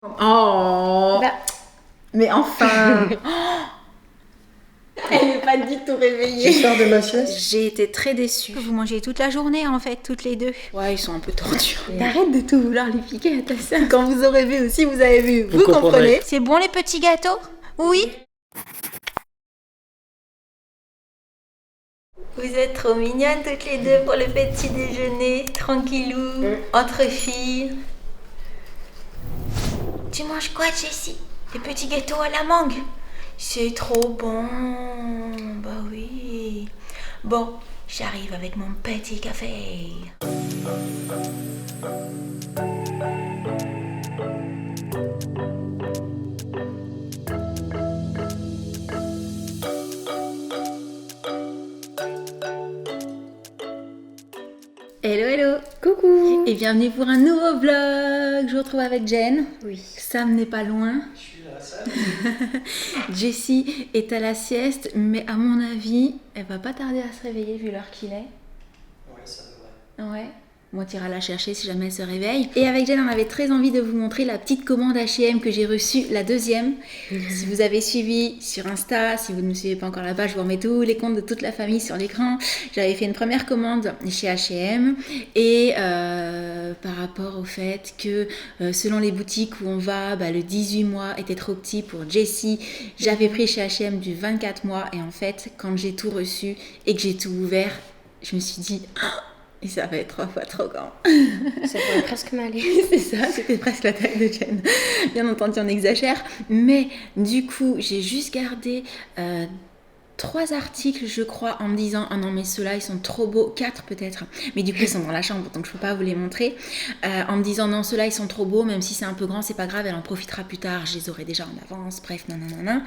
Oh Bah, mais enfin elle n'est pas du tout Je réveillée. sors de ma sieste. J'ai été très déçue. vous mangez toute la journée en fait, toutes les deux. Ouais, ils sont un peu tordus. T'arrêtes de tout vouloir les piquer à ta sœur. Quand vous aurez vu aussi, vous avez vu. Vous comprendrez. comprenez. C'est bon les petits gâteaux? Oui. Vous êtes trop mignonnes toutes les deux pour le petit déjeuner, tranquillou, entre filles. Tu manges quoi, Jessie? Des petits gâteaux à la mangue? C'est trop bon. Bah oui. Bon, j'arrive avec mon petit café. Hello, hello. Coucou. Et bienvenue pour un nouveau vlog. Je vous retrouve avec Jen. Oui. Sam n'est pas loin. Je suis là, ça. Jessie est à la sieste, mais à mon avis, elle va pas tarder à se réveiller vu l'heure qu'il est. Ouais, ça devrait. Ouais. Moi, tu iras la chercher si jamais elle se réveille. Et avec Jen, on avait très envie de vous montrer la petite commande H&M que j'ai reçue, la deuxième. Si vous avez suivi sur Insta, si vous ne me suivez pas encore là-bas, je vous remets tous les comptes de toute la famille sur l'écran. J'avais fait une première commande chez H&M et par rapport au fait que selon les boutiques où on va, le 18 mois était trop petit pour Jessie. J'avais pris chez H&M du 24 mois et en fait, quand j'ai tout reçu et que j'ai tout ouvert, je me suis dit... Et ça va être 3 fois trop grand. Ça pourrait presque m'aller. C'est ça, c'était presque la taille de Jen. Bien entendu, on exagère. Mais du coup, j'ai juste gardé 3 articles, je crois, en me disant « Ah non, mais ceux-là, ils sont trop beaux. » 4 peut-être. Mais du coup, ils sont dans la chambre, donc je ne peux pas vous les montrer. En me disant « Non, ceux-là, ils sont trop beaux. Même si c'est un peu grand, c'est pas grave. Elle en profitera plus tard. Je les aurai déjà en avance. » Bref, nanana.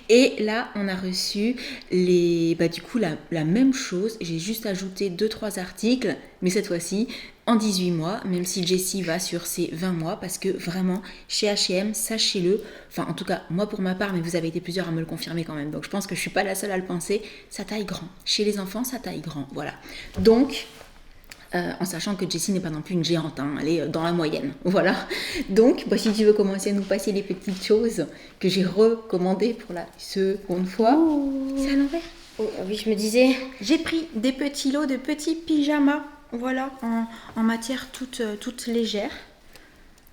Et là, on a reçu du coup, la même chose. J'ai juste ajouté 2-3 articles. Mais cette fois-ci, en 18 mois, même si Jessie va sur ses 20 mois, parce que vraiment, chez H&M, sachez-le, enfin en tout cas, moi pour ma part, mais vous avez été plusieurs à me le confirmer quand même, donc je pense que je suis pas la seule à le penser, ça taille grand. Chez les enfants, ça taille grand, voilà. Donc, en sachant que Jessie n'est pas non plus une géante, hein, elle est dans la moyenne, voilà. Donc, si tu veux commencer à nous passer les petites choses que j'ai recommandées pour la seconde fois, c'est à l'envers. Oh, oui, je me disais. J'ai pris des petits lots de petits pyjamas, voilà, en matière toute légère.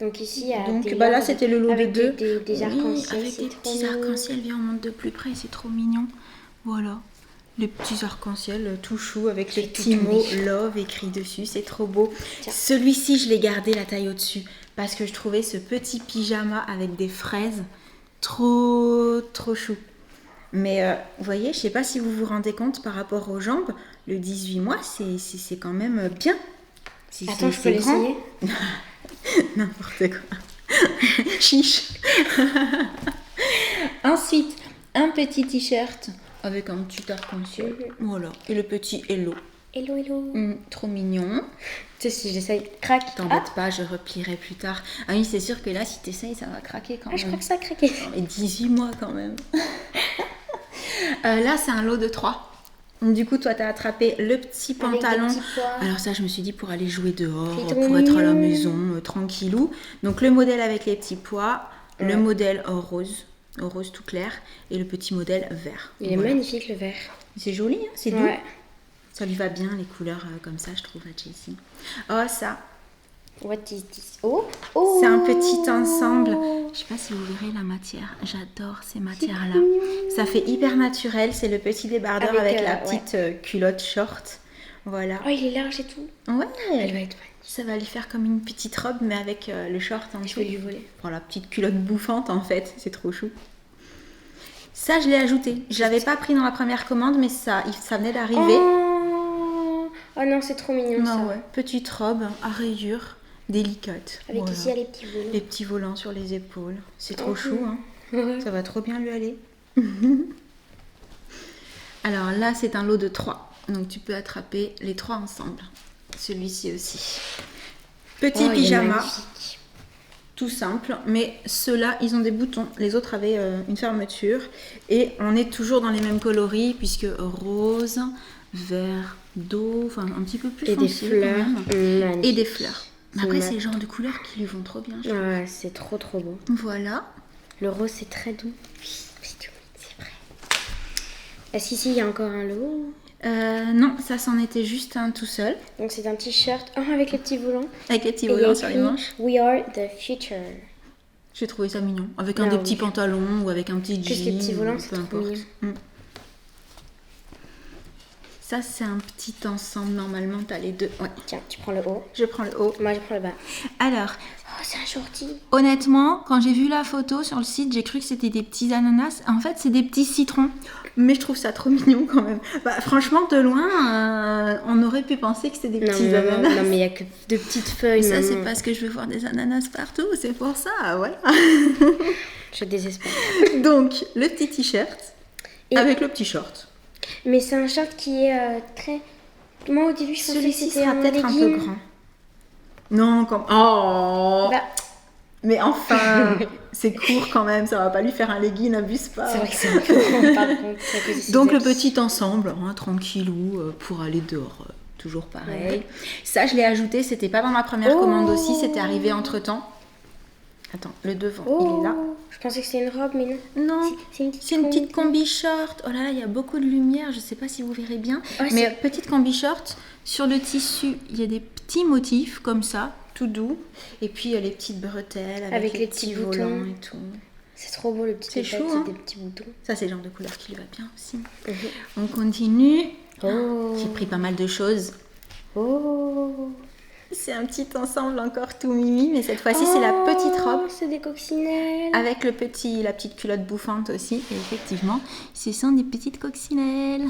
Donc ici, il y a Donc des là, lords c'était le lot de avec 2. des arcs-en-ciel. Avec c'est des trop petits mignon. arcs-en-ciel. Viens, on monte de plus près, c'est trop mignon. Voilà, les petits arcs-en-ciel tout chou avec les petits mots love écrits dessus, c'est trop beau. Tiens. Celui-ci, je l'ai gardé la taille au-dessus parce que je trouvais ce petit pyjama avec des fraises trop chou. Mais vous voyez, je sais pas si vous vous rendez compte par rapport aux jambes, le 18 mois, c'est quand même bien. Attends, je peux l'essayer. N'importe quoi. Chiche. Ensuite, un petit t-shirt avec un petit arc-en-ciel. Voilà. Et le petit hello. Hello, hello. Trop mignon. Tu sais, si j'essaye, craque. T'embête pas, je replierai plus tard. Ah oui, c'est sûr que là, si t'essayes, ça va craquer quand même. Je crois que ça a craqué. Mais 18 mois quand même. Là, c'est un lot de 3. Du coup, toi, t'as attrapé le petit pantalon. Avec des petits pois. Alors ça, je me suis dit pour aller jouer dehors, C'est trop pour être à la mignon. maison, tranquillou. Donc le modèle avec les petits pois, le modèle au rose tout clair, et le petit modèle vert. Il est Voilà. magnifique, le vert. C'est joli, hein, c'est doux. Ouais. Ça lui va bien, les couleurs comme ça, je trouve, à Jessie. Oh, ça, What is this? Oh, oh. c'est un petit ensemble. Je sais pas si vous verrez la matière. J'adore ces matières-là. Ça fait hyper naturel. C'est le petit débardeur Avec, avec la ouais. petite culotte short. Voilà. Oh, il est large et tout. Ouais. Elle va être magnifique. Ça va lui faire comme une petite robe, mais avec le short en Je dessous. vais lui voler. Pour la petite culotte bouffante, en fait. C'est trop chou. Ça, je l'ai ajouté. Je l'avais pas pris dans la première commande, mais ça venait d'arriver. Oh non, c'est trop mignon ça. Ouais. Petite robe à rayures, délicate. Avec Voilà. ici, il y a les petits volets. Les petits volants sur les épaules. C'est trop chou, hein. Ouais. Ça va trop bien lui aller. Alors là, c'est un lot de 3. Donc tu peux attraper les 3 ensemble. Celui-ci aussi. Petit Oh, il est pyjama, magnifique. tout simple. Mais ceux-là, ils ont des boutons. Les autres avaient une fermeture. Et on est toujours dans les mêmes coloris, puisque rose, vert d'eau, enfin un petit peu plus Et des foncé fleurs. quand même. Et Magnifiques. des fleurs. Mais après, c'est le genre de couleurs qui lui vont trop bien. je trouve. Ouais, c'est trop beau. Voilà. Le rose, c'est très doux. Oui, c'est vrai. Est-ce qu'ici, il y a encore un lot? Non, ça c'en était juste un tout seul. Donc, c'est un t-shirt avec les petits volants. Avec les petits Et il y a volants sur les écrit, manches. We are the future. J'ai trouvé ça mignon. Avec Ah un des oui. petits pantalons ou avec un petit Qu'est-ce jean. que les petits volants, ou c'est peu trop importe. mignon. Mm. Ça, c'est un petit ensemble. Normalement, t'as les deux. Ouais. Tiens, tu prends le haut. Je prends le haut. Moi, je prends le bas. Alors, Oh, c'est un shorty. honnêtement, quand j'ai vu la photo sur le site, j'ai cru que c'était des petits ananas. En fait, c'est des petits citrons. Mais je trouve ça trop mignon quand même. Bah, franchement, de loin, on aurait pu penser que c'était des Non, petits mais maman, ananas. non, mais il n'y a que de petites feuilles. Ça, maman. c'est parce que je veux voir des ananas partout. C'est pour ça, voilà. Je désespère. Donc, le petit t-shirt Et- avec le petit short. Mais c'est un short qui est très... Moi, au début, je pensais que Celui-ci c'était sera un peut-être un peu legging. grand. Non, comme... Oh Bah, Mais enfin, c'est court quand même, ça va pas lui faire un legging, n'abuse pas. c'est vrai que c'est un peu grand, par contre. c'est à cause de ses Donc le habits. petit ensemble, tranquillou, pour aller dehors, toujours pareil. Ouais. Ça, je l'ai ajouté, c'était pas dans ma première Oh. commande aussi, c'était arrivé entre-temps. Attends, le devant, il est là. Oh, je pensais que c'était une robe, mais non. Non, C'est une petite c'est une petite combi. combi short. Oh là là, il y a beaucoup de lumière, je sais pas si vous verrez bien. Oh, Mais c'est- petite combi short, sur le tissu, il y a des petits motifs comme ça, tout doux. Et puis il y a les petites bretelles avec, les petits boutons. volants et tout. C'est trop beau, le petit C'est détail, chou, hein. des petits boutons. Ça, c'est le genre de couleur qui lui va bien aussi. Mhm. On continue. Oh. J'ai pris pas mal de choses. Oh. C'est un petit ensemble encore tout mimi, mais cette fois-ci, c'est la petite robe. C'est des coccinelles. Avec la petite culotte bouffante aussi. Et effectivement, ce sont des petites coccinelles.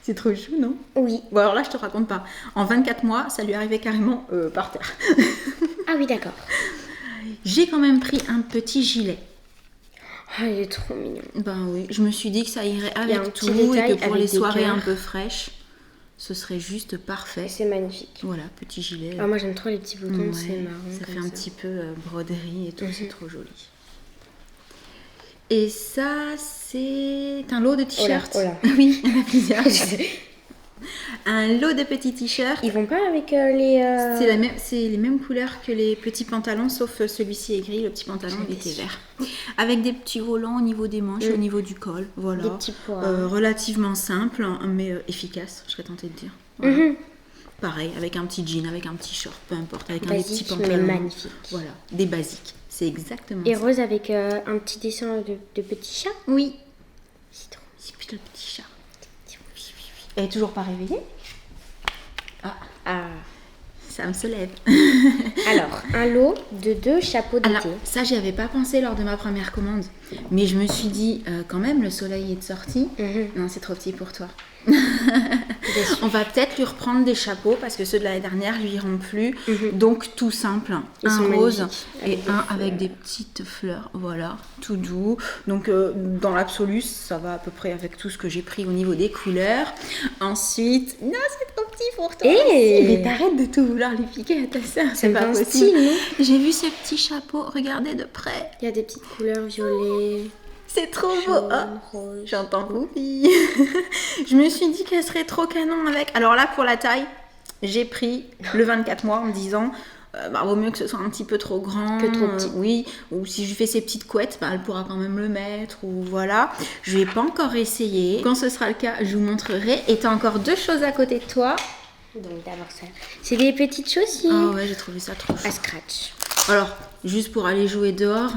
C'est trop chou, non? Oui. Bon, alors là, je te raconte pas. En 24 mois, ça lui arrivait carrément par terre. Ah oui, d'accord. J'ai quand même pris un petit gilet. Ah, il est trop mignon. Ben oui, je me suis dit que ça irait Il y a un avec petit tout et détail que pour avec les des soirées cœurs. un peu fraîches, ce serait juste parfait. C'est magnifique. Voilà, petit gilet. Ah, moi, j'aime trop les petits boutons, Ouais, c'est marrant. ça comme fait un petit peu broderie et tout, c'est Mhm. trop joli. Et ça, c'est un lot de t-shirts. Oh là. Oui, il y en a plusieurs. Un lot de petits t-shirts. Ils vont pas avec les... C'est les mêmes couleurs que les petits pantalons, sauf celui-ci est gris, le petit pantalon il était vert. Avec des petits volants au niveau des manches, au niveau du col, voilà. Des petits pois. Relativement simple, hein, mais efficace, je serais tentée de dire. Voilà. Mhm. Pareil, avec un petit jean, avec un petit short, peu importe, avec un des petits Basique, mais pantalons. magnifique. Voilà, des basiques, c'est exactement Et ça. rose avec un petit dessin de petits chats. Oui, C'est trop. c'est plutôt le petit chat. Elle est toujours pas réveillée? Ah. Ça me se lève. Alors, un lot de 2 chapeaux d'été. Alors, ça, j'y avais pas pensé lors de ma première commande. Mais je me suis dit, quand même, le soleil est de sortie. Mhm. Non, c'est trop petit pour toi. Déçue. On va peut-être lui reprendre des chapeaux parce que ceux de l'année dernière lui iront plus. Mhm. Donc, tout simple. Ils Un sont rose magnifiques, et avec des un fleurs. avec des petites fleurs. Voilà, tout doux. Donc, dans l'absolu, ça va à peu près avec tout ce que j'ai pris au niveau des couleurs. Ensuite, non, c'est trop petit pour toi. Eh aussi. Mais t'arrêtes de tout vouloir lui piquer à ta sœur. Ça C'est me pas fait un possible. style, non? J'ai vu ce petit chapeau, regardez de près. Il y a des petites couleurs violet, C'est trop beau. jaune, Ah, rose. j'entends Poupie. Je me suis dit qu'elle serait trop canon avec. Alors là, pour la taille, j'ai pris le 24 mois en me disant vaut mieux que ce soit un petit peu trop grand. Que trop petit. Oui, ou si je lui fais ses petites couettes, elle pourra quand même le mettre. Ou voilà. Je vais pas encore essayé. Quand ce sera le cas, je vous montrerai. Et t'as encore 2 choses à côté de toi. Donc d'abord ça. C'est des petites chaussures Ah ouais, j'ai trouvé ça trop chou. à scratch. Alors, juste pour aller jouer dehors,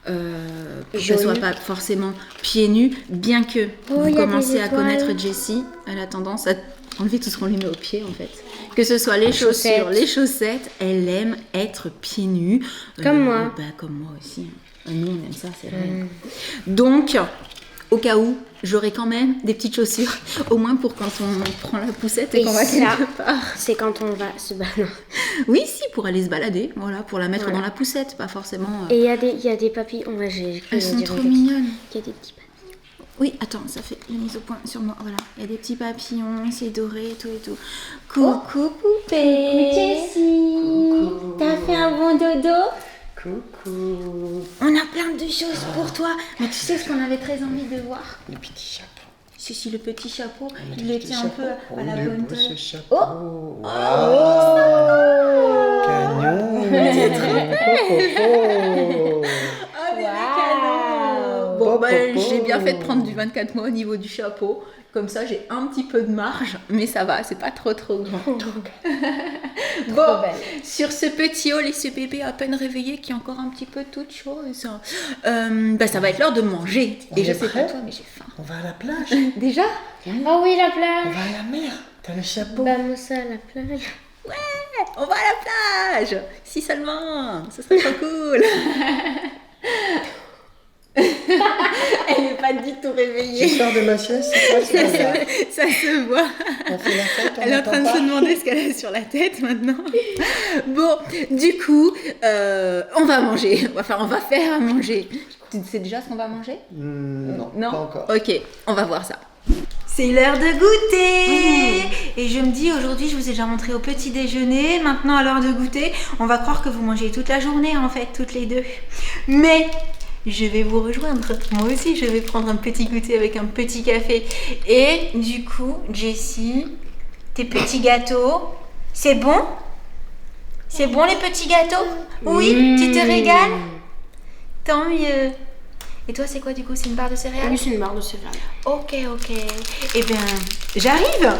pour que ce Jaune. soit pas forcément pieds nus, bien que Oh, vous il y a commencez des à étoiles. connaître Jessie, elle a tendance à enlever tout ce qu'on lui met aux pieds en fait. Que ce soit les chaussures, chaussettes. les chaussettes, elle aime être pieds nus. Comme moi. Bah, comme moi aussi. Nous, on aime ça, c'est vrai. Donc, au cas où, j'aurai quand même des petites chaussures, au moins pour quand on prend la poussette et Et qu'on va ça, quelque part. c'est quand on va se balader. Oui, si, pour aller se balader, voilà, pour la mettre Voilà. dans la poussette, pas forcément. Et il y a des papillons. Ouais, j'ai cru Elles sont dire trop des- mignonnes. Il y a des petits papillons. Oui, attends, ça fait la mise au point sur moi. Voilà, il y a des petits papillons, c'est doré et tout et tout. Coucou poupée. Jessie, T'as fait un bon dodo? Coucou. On a plein de choses pour toi. Mais tu sais ce qu'on avait très envie de voir? Le petit chapeau. Si, le petit chapeau, il Le était petit un peu chapeau. à la il est bonne beau, ce taille. chapeau. Oh. Waouh. Canon. T'es trompé. Oh. Ah, mais Waouh. Bon, bah, Popo. j'ai bien fait de prendre du 24 mois au niveau du chapeau. Comme ça, j'ai un petit peu de marge, mais ça va, c'est pas trop grand. Bon, belle. sur ce petit haul et ce bébé à peine réveillé qui est encore un petit peu toute chose, bah, ça va être l'heure de manger. On Et je est sais prêt pas toi, mais j'ai faim. On va à la plage. Déjà? Oh oui, la On plage. va à la mer. T'as le chapeau. Vamos à la plage. On va à la plage. Si seulement, ce serait trop cool. Elle n'est pas du tout Tu réveillée. sors de ma sieste, c'est quoi ce bazar? Ça se voit. On fait la fête, on Elle est en train de n'attend se demander ce qu'elle a sur la tête maintenant. Bon, du coup, on va manger. Enfin, on va faire à manger. Tu sais déjà ce qu'on va manger? Non, Non. pas encore. Ok, on va voir ça. C'est l'heure de goûter. Et je me dis, aujourd'hui, je vous ai déjà montré au petit déjeuner. Maintenant, à l'heure de goûter, on va croire que vous mangez toute la journée, en fait, toutes les deux. Mais je vais vous rejoindre. Moi aussi, je vais prendre un petit goûter avec un petit café. Et du coup, Jessie, tes petits gâteaux, c'est bon? C'est bon les petits gâteaux? Oui, tu te régales? Tant mieux. Et toi, c'est quoi du coup? C'est une barre de céréales? Oui, c'est une barre de céréales. Ok. Eh bien, j'arrive.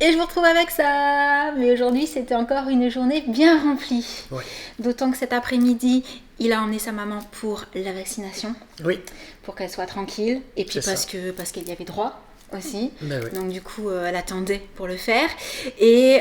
Et je vous retrouve avec ça. Mais aujourd'hui, c'était encore une journée bien remplie. Ouais. D'autant que cet après-midi, il a emmené sa maman pour la vaccination, Oui. pour qu'elle soit tranquille. Et puis C'est parce qu'elle y avait droit aussi. Ben oui. Donc du coup, elle attendait pour le faire. Et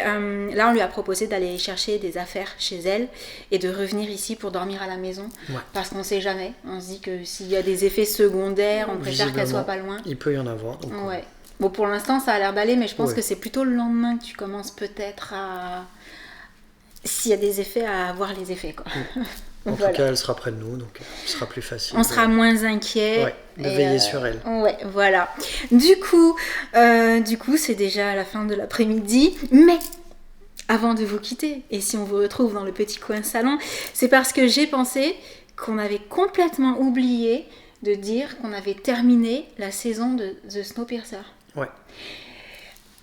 là, on lui a proposé d'aller chercher des affaires chez elle et de revenir ici pour dormir à la maison. Ouais. Parce qu'on sait jamais. On se dit que s'il y a des effets secondaires, on préfère qu'elle soit Visiblement, pas loin. Il peut y en avoir. Donc, Ouais. Bon, pour l'instant, ça a l'air d'aller, mais je pense Ouais. que c'est plutôt le lendemain que tu commences peut-être à... S'il y a des effets, à avoir les effets, quoi. En Voilà. tout cas, elle sera près de nous, donc ce sera plus facile. On sera moins inquiet. Ouais, de Et, veiller sur elle. Ouais, voilà. Du coup, c'est déjà la fin de l'après-midi. Mais avant de vous quitter, et si on vous retrouve dans le petit coin salon, c'est parce que j'ai pensé qu'on avait complètement oublié de dire qu'on avait terminé la saison de The Snowpiercer. Ouais.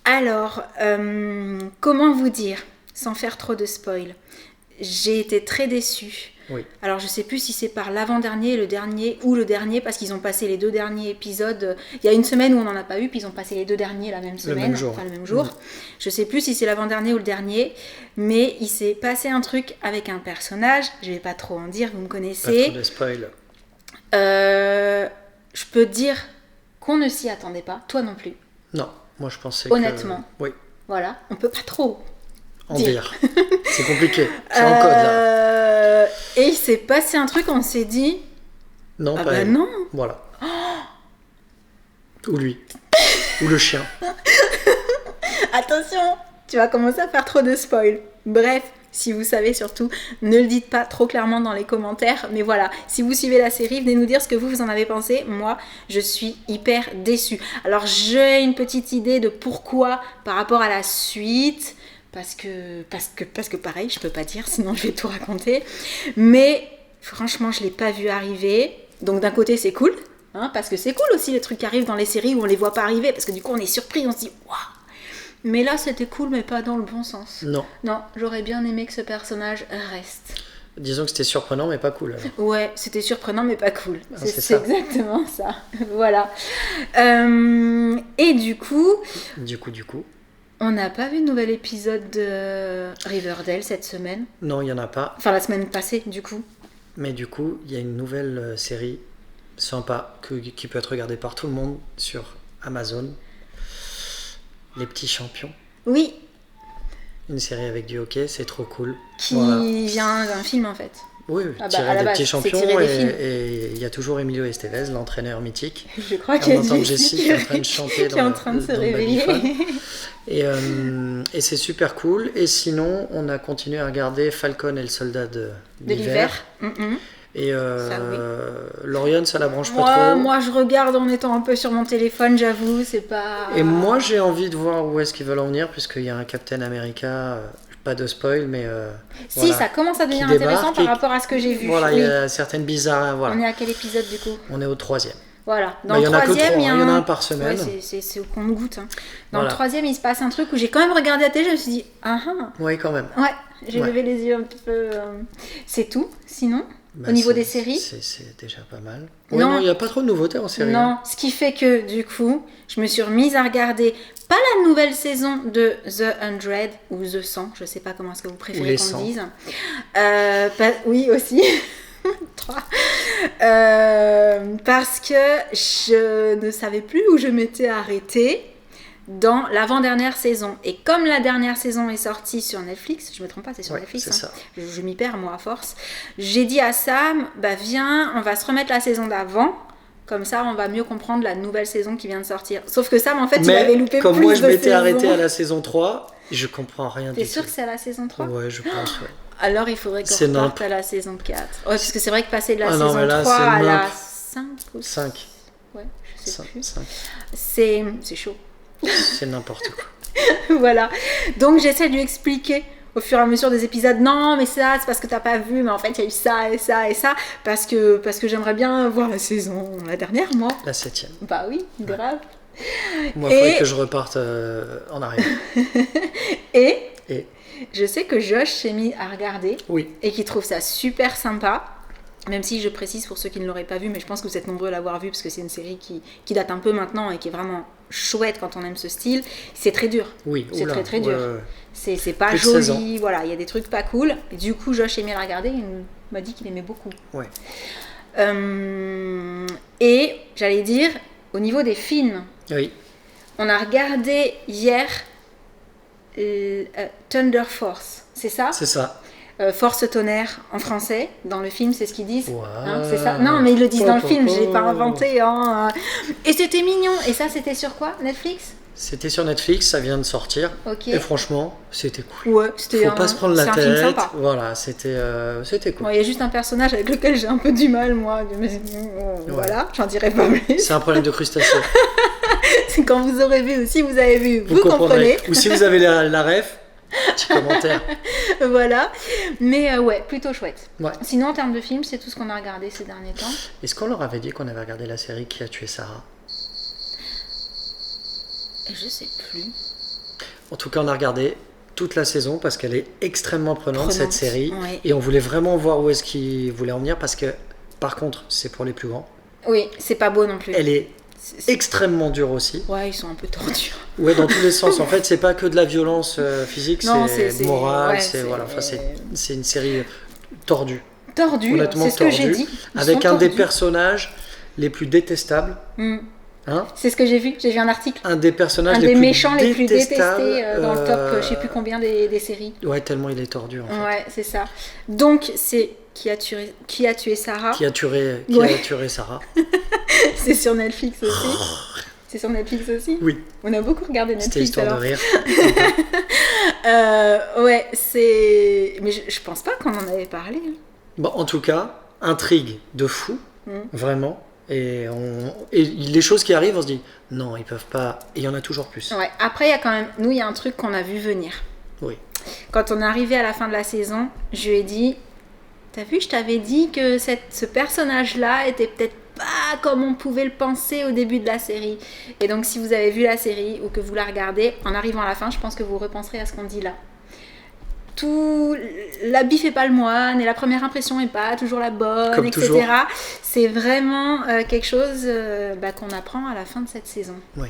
Alors, comment vous dire, sans faire trop de spoil, j'ai été très déçue. Oui. Alors, je sais plus si c'est par l'avant-dernier, le dernier ou le dernier, parce qu'ils ont passé les 2 derniers épisodes. Il y a une semaine où on n'en a pas eu, puis ils ont passé les 2 derniers la même semaine, même jour. enfin le même jour. Je sais plus si c'est l'avant-dernier ou le dernier, mais il s'est passé un truc avec un personnage. Je vais pas trop en dire, vous me Pas connaissez. trop de spoil. Je peux dire qu'on ne s'y attendait pas, toi non plus. Non, moi je pensais Honnêtement. que... Oui, Voilà, on peut pas trop. en Dire. dire. C'est compliqué. C'est en code là. Et il s'est passé un truc, on s'est dit, Non, ah pas bah elle. non. Voilà. Ou lui. Ou le chien. Attention, tu vas commencer à faire trop de spoil. Bref, si vous savez surtout, ne le dites pas trop clairement dans les commentaires. Mais voilà, si vous suivez la série, venez nous dire ce que vous en avez pensé. Moi, je suis hyper déçue. Alors, j'ai une petite idée de pourquoi par rapport à la suite. Parce que pareil, je peux pas dire, sinon je vais tout raconter. Mais franchement, je l'ai pas vu arriver. Donc d'un côté, c'est cool. Parce que c'est cool aussi les trucs qui arrivent dans les séries où on les voit pas arriver. Parce que du coup, on est surpris, on se dit waouh. Mais là, c'était cool, mais pas dans le bon sens. Non. Non, j'aurais bien aimé que ce personnage reste. Disons que c'était surprenant, mais pas cool. Alors. Ouais, c'était surprenant, mais pas cool. Ah, C'est c'est ça. exactement ça. Voilà. Et du coup, Du coup. on n'a pas vu de nouvel épisode de Riverdale cette semaine. Non, il n'y en a pas. Enfin, la semaine passée, du coup. Mais du coup, il y a une nouvelle série sympa qui peut être regardée par tout le monde sur Amazon. Les Petits Champions. Oui, Une série avec du hockey, c'est trop cool. qui Voilà. vient d'un film, en fait. Oui, Ah bah, tiré à la des base, Petits c'est Champions. tiré des films. Et il y a toujours Emilio Estevez, l'entraîneur mythique. Je crois Et qu'il y on a entend Jessie Jessie qui est en train de chanter qui est en train de se dans le réveiller. babyphone. Et c'est super cool. Et sinon, on a continué à regarder Falcon et le soldat de De l'hiver. l'hiver. Et Ça, oui. Lauriane, ça la branche pas trop. Moi, je regarde en étant un peu sur mon téléphone, j'avoue, c'est pas... Et moi, j'ai envie de voir où est-ce qu'ils veulent en venir, puisqu'il y a un Captain America, pas de spoil, mais Si, voilà. ça commence à devenir Qui débarque intéressant par et- rapport à ce que j'ai vu. Voilà, Oui. il y a certaines bizarres. Voilà. On est à quel épisode, du coup? On est au 3e. Voilà. Dans Bah, il le y en a que 3e, 3, il y a il y en a un par semaine. Ouais, c'est au compte-goutte. Dans Voilà. le 3e, il se passe un truc où j'ai quand même regardé la télé, je me suis dit, ah ah. Oui, quand même. Ouais, J'ai Ouais. levé les yeux un petit peu. C'est tout, sinon, Bah, au niveau c'est- des séries. c'est déjà pas mal. Non. Ouais, non, il n'y a pas trop de nouveautés en série. Non, ce qui fait que du coup, je me suis remise à regarder pas la nouvelle saison de The 100 ou The 100, je sais pas comment est-ce que vous préférez les qu'on 100. dise. Oui, aussi. 3. Parce que je ne savais plus où je m'étais arrêtée dans l'avant-dernière saison. Et comme la dernière saison est sortie sur Netflix, je me trompe pas, c'est sur Ouais, Netflix. c'est ça. Je m'y perds moi à force. J'ai dit à Sam, bah viens, on va se remettre la saison d'avant. Comme ça, on va mieux comprendre la nouvelle saison qui vient de sortir. Sauf que Sam, en fait, il avait Mais loupé comme plus moi, de je m'étais saisons. arrêté à la saison 3, je comprends rien T'es du sûr tout. que c'est à la saison 3 Ouais, je pense, ouais. Alors, il faudrait qu'on C'est reparte nimp. à la saison 4. Ouais, parce que c'est vrai que passer de la Ah non, saison mais là, 3 c'est à la nimp. 5 ou 5. Ouais, je sais plus. 5. C'est chaud. C'est n'importe quoi. Voilà. Donc, j'essaie de lui expliquer au fur et à mesure des épisodes, non, mais ça, c'est parce que t'as pas vu, mais en fait, il y a eu ça et ça et ça, parce que j'aimerais bien voir la saison, la dernière, moi. La 7e. Bah oui, grave. Moi, il faudrait que je reparte en arrière. Et Et je sais que Josh s'est mis à regarder oui, et qu'il trouve ça super sympa. Même si je précise pour ceux qui ne l'auraient pas vu, mais je pense que vous êtes nombreux à l'avoir vu parce que c'est une série qui date un peu maintenant et qui est vraiment chouette quand on aime ce style. C'est très dur. oui. C'est oula, très très dur. ouais. C'est pas Plus de 16 ans. joli, voilà, il y a des trucs pas cool. Et du coup, Josh s'est mis à la regarder et il m'a dit qu'il aimait beaucoup. Ouais. Et j'allais dire, au niveau des films, Oui, on a regardé hier Thunder Force, c'est ça? c'est ça. Force tonnerre en français, dans le film, c'est ce qu'ils disent. Wow. Hein, c'est ça. Non, mais ils le disent dans le film, je l'ai pas inventé. Hein. Et c'était mignon. Et ça, c'était sur quoi? Netflix? C'était sur Netflix, ça vient de sortir. Ok. Et franchement, c'était cool. Ouais, c'était Faut pas se prendre la c'est un film tête. sympa. Voilà, c'était cool. Ouais, il y a juste un personnage avec lequel j'ai un peu du mal, moi. Voilà, j'en dirai pas plus. C'est un problème de crustacés. C'est quand vous aurez vu ou si vous avez vu, vous comprendrez. comprenez. Ou si vous avez la ref, petit commentaire. Voilà. Mais ouais, plutôt chouette. Ouais. Sinon, en termes de films, c'est tout ce qu'on a regardé ces derniers temps. Est-ce qu'on leur avait dit qu'on avait regardé la série Qui a tué Sarah? Et je sais plus. En tout cas, on a regardé toute la saison parce qu'elle est extrêmement prenante, cette série. Ouais. Et on voulait vraiment voir où est-ce qu'ils voulaient en venir parce que, par contre, c'est pour les plus grands. Oui, c'est pas beau non plus. Elle est C'est- extrêmement dure aussi. Ouais, ils sont un peu tordus. Ouais, dans tous les sens. En fait, c'est pas que de la violence physique, Non, c'est moral, ouais, c'est voilà. Enfin, c'est une série tordue, Tordu, honnêtement c'est ce que j'ai tordue, dit. Ils avec sont un des tordus. personnages les plus détestables. Mm. Hein, C'est ce que j'ai vu un article. un des personnages Un les des plus méchants les plus détestés détestables, dans le top, je sais plus combien des séries. Ouais, tellement il est tordu en fait. Ouais, c'est ça. Donc, c'est qui a tué Sarah. Qui a tué Sarah? C'est sur Netflix aussi. C'est sur Netflix aussi. Oui, On a beaucoup regardé c'était Netflix histoire alors. de rire. Ouais, c'est. Mais je pense pas qu'on en avait parlé. Hein. Bon, en tout cas, intrigue de fou, Mm. vraiment. Et les choses qui arrivent, on se dit non, ils peuvent pas. Et il y en a toujours plus. Ouais. Après, il y a quand même. Nous, il y a un truc qu'on a vu venir. Oui. Quand on est arrivé à la fin de la saison, je lui ai dit, t'as vu, je t'avais dit que ce personnage-là était peut-être pas comme on pouvait le penser au début de la série. Et donc, si vous avez vu la série ou que vous la regardez, en arrivant à la fin, je pense que vous repenserez à ce qu'on dit là. L'habit fait pas le moine et la première impression est pas toujours la bonne, Comme etc. toujours. C'est vraiment quelque chose qu'on apprend à la fin de cette saison. Oui.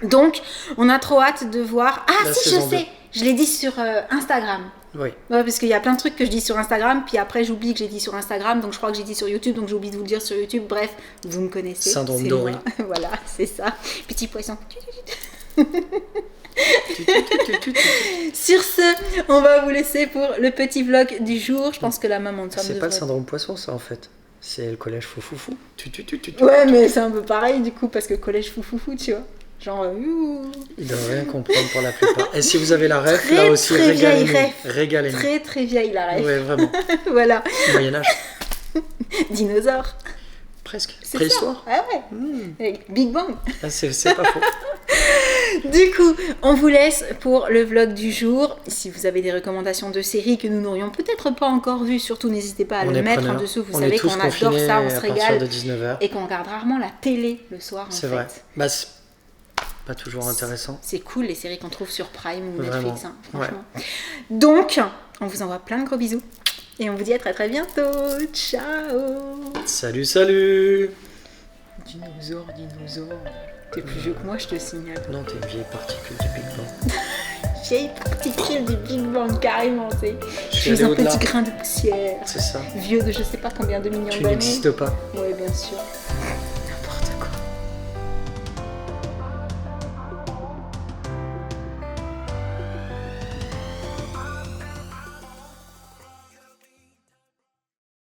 Donc, on a trop hâte de voir. Ah, La si, je saison sais, 2. je l'ai dit sur Instagram. Oui. Ouais, parce qu'il y a plein de trucs que je dis sur Instagram, puis après j'oublie que j'ai dit sur Instagram, donc je crois que j'ai dit sur YouTube, donc j'oublie de vous le dire sur YouTube. Bref, vous me connaissez. Syndrome c'est Dory. moi. Voilà, c'est ça. Petit poisson. Sur ce, on va vous laisser pour le petit vlog du jour. Je pense que la maman de Sam C'est pas le devrait- syndrome poisson, ça en fait. C'est le collège foufoufou. Ouais, mais c'est un peu pareil du coup, parce que collège foufoufou, tu vois. Genre, youhou. Ils doivent rien comprendre pour la plupart. Et si vous avez la ref, Très, là aussi, très vieille régalez-nous. ref. Régalez-nous. Très très vieille la ref. Ouais, vraiment. Voilà, Moyen-Âge. dinosaure. Presque. C'est Préhistoire. ça. Ah ouais. Avec Big Bang. Ah, c'est pas faux. Du coup, on vous laisse pour le vlog du jour. Si vous avez des recommandations de séries que nous n'aurions peut-être pas encore vues, surtout n'hésitez pas à On le est mettre en preneurs. dessous. Vous On savez est tous qu'on adore confinés ça, on se à partir régale. de 19h. Et qu'on regarde rarement la télé le soir en C'est fait. vrai. Bah, c'est pas toujours intéressant. C'est cool les séries qu'on trouve sur Prime ou Vraiment. Netflix, hein, franchement. Donc, On vous envoie plein de gros bisous. Et on vous dit à très très bientôt. Ciao. Salut, salut. Dinosaure. T'es plus vieux que moi, je te signale. Non, t'es une vieille particule du Big Bang. Vieille particule du Big Bang, carrément, tu sais. Je Je suis allé un au-delà. petit grain de poussière. C'est ça. Vieux de je sais pas combien de millions Tu d'années. n'existes pas. Ouais, bien sûr.